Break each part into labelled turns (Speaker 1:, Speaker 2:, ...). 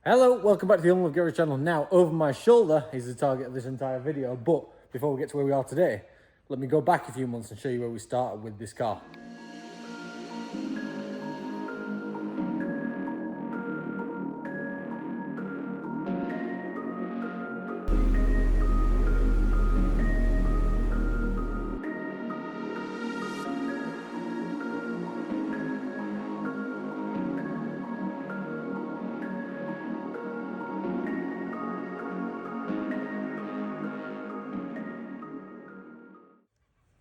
Speaker 1: Hello, welcome back to the Unloved Garage channel. Now, over my shoulder is the target of this entire video, but before we get to where we are today, let me go back a few months and show you where we started with this car.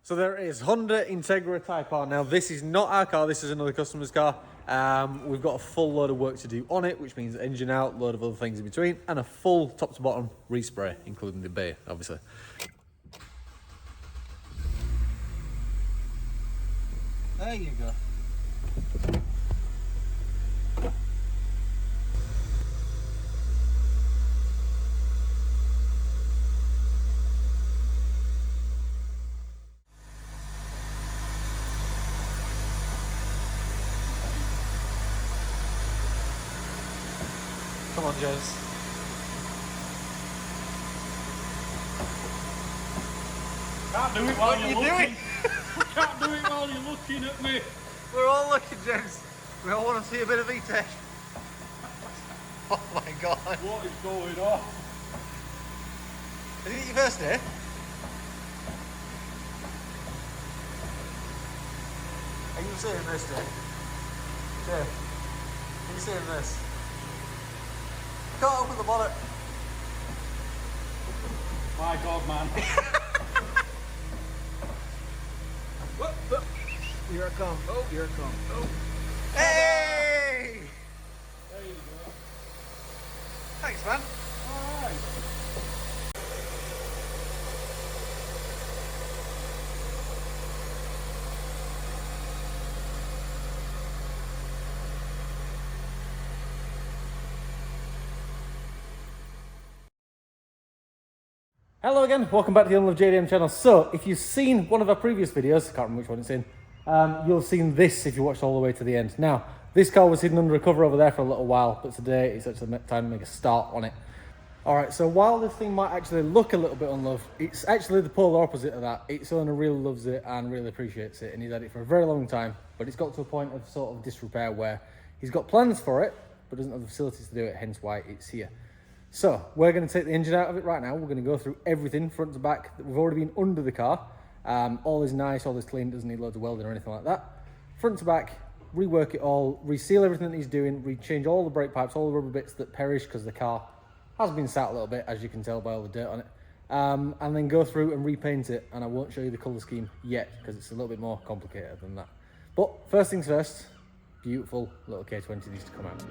Speaker 1: So there it is, Honda Integra Type R. Now this is not our car, this is another customer's car. We've got a full load of work to do on it, which means engine out, load of other things in between, and a full top to bottom respray, including the bay, obviously. There you go. Come on, Jez.
Speaker 2: Can't do it while you're looking. Can't do it while you're looking at me.
Speaker 1: We're all looking, James. We all want to see a bit of E-Tech. Oh my god.
Speaker 2: What is going on?
Speaker 1: Is it your first day? Are you seeing this, Jay? Jay, are you seeing this? I can't open the bonnet.
Speaker 2: My god, man.
Speaker 1: Here I come.
Speaker 2: Oh, here it comes. Oh.
Speaker 1: Hey!
Speaker 2: There you go.
Speaker 1: Thanks, man.
Speaker 2: Alright.
Speaker 1: Hello again, welcome back to the Unloved JDM channel. So, if you've seen one of our previous videos, I can't remember which one it's in, you'll have seen this if you watched all the way to the end. Now, this car was hidden under a cover over there for a little while, but today it's actually time to make a start on it. Alright, so while this thing might actually look a little bit unloved, it's actually the polar opposite of that. Its owner really loves it and really appreciates it, and he's had it for a very long time, but it's got to a point of sort of disrepair where he's got plans for it, but doesn't have the facilities to do it, hence why it's here. So, we're going to take the engine out of it right now. We're going to go through everything, front to back. We've already been under the car. All is nice, all is clean, doesn't need loads of welding or anything like that. Front to back, rework it all, reseal everything that he's doing, rechange all the brake pipes, all the rubber bits that perish because the car has been sat a little bit, as you can tell by all the dirt on it. And then go through and repaint it, and I won't show you the colour scheme yet because it's a little bit more complicated than that. But first things first, beautiful little K20 needs to come out.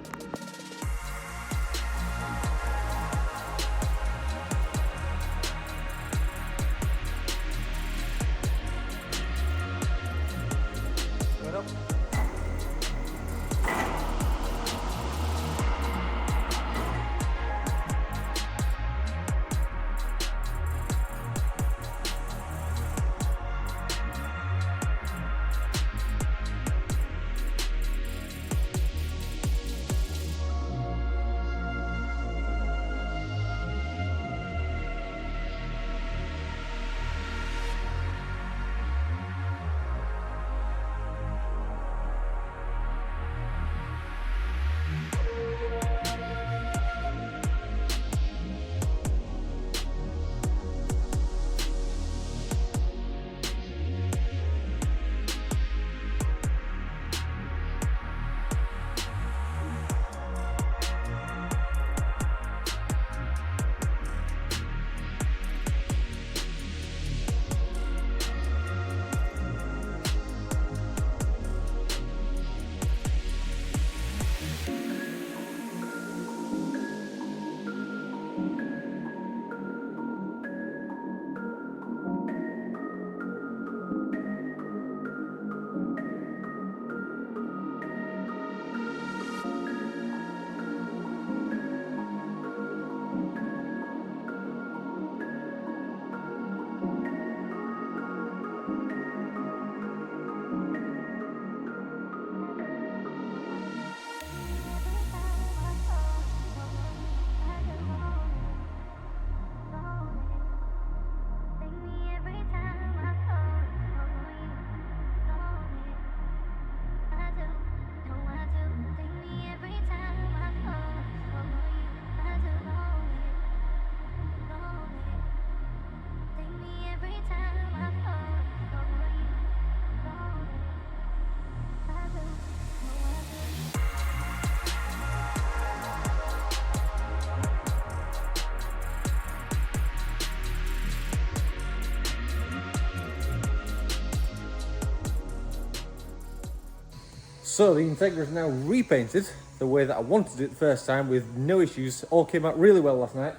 Speaker 1: So the Integra is now repainted the way that I wanted to do it the first time with no issues. All came out really well last night.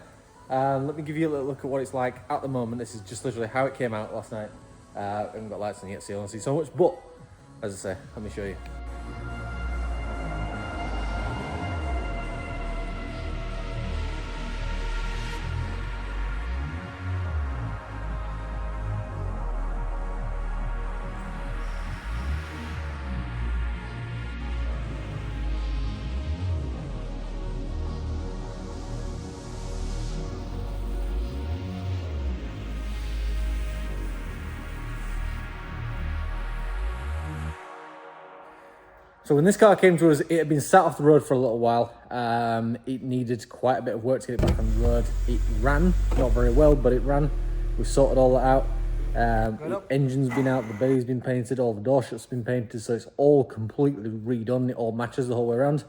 Speaker 1: Let me give you a little look at what it's like at the moment. This is just literally how it came out last night. I haven't got lights on yet, so you don't see so much, but as I say, let me show you. So when this car came to us, it had been sat off the road for a little while. It needed quite a bit of work to get it back on the road. It ran, not very well, but it ran. We sorted all that out. The engine's been out, the belly's been painted, all the door shuts been painted, so it's all completely redone. It all matches the whole way around.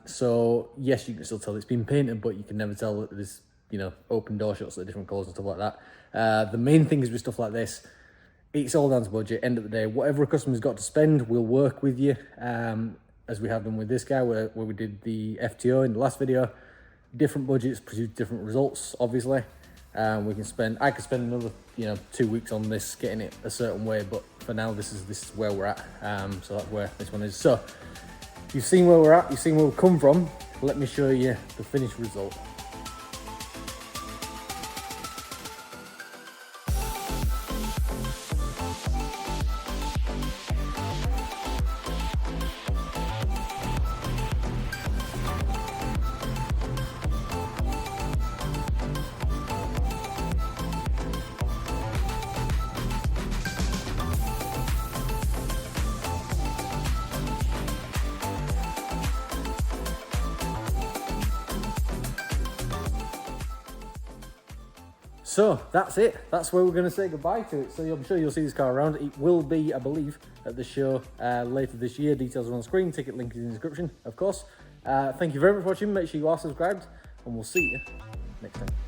Speaker 1: So yes, you can still tell it's been painted, but you can never tell that there's, you know, open door shuts that are different colours and stuff like that. The main thing is with stuff like this, it's all down to budget. End of the day, whatever a customer's got to spend, we'll work with you, as we have done with this guy, where we did the FTO in the last video. Different budgets produce different results, obviously. I could spend another, 2 weeks on this, getting it a certain way, but for now, this is where we're at. So that's where this one is. So you've seen where we're at, you've seen where we've come from. Let me show you the finished result. So that's it. That's where we're going to say goodbye to it. So I'm sure you'll see this car around. It will be, I believe, at the show later this year. Details are on screen. Ticket link is in the description, of course. Thank you very much for watching. Make sure you are subscribed, and we'll see you next time.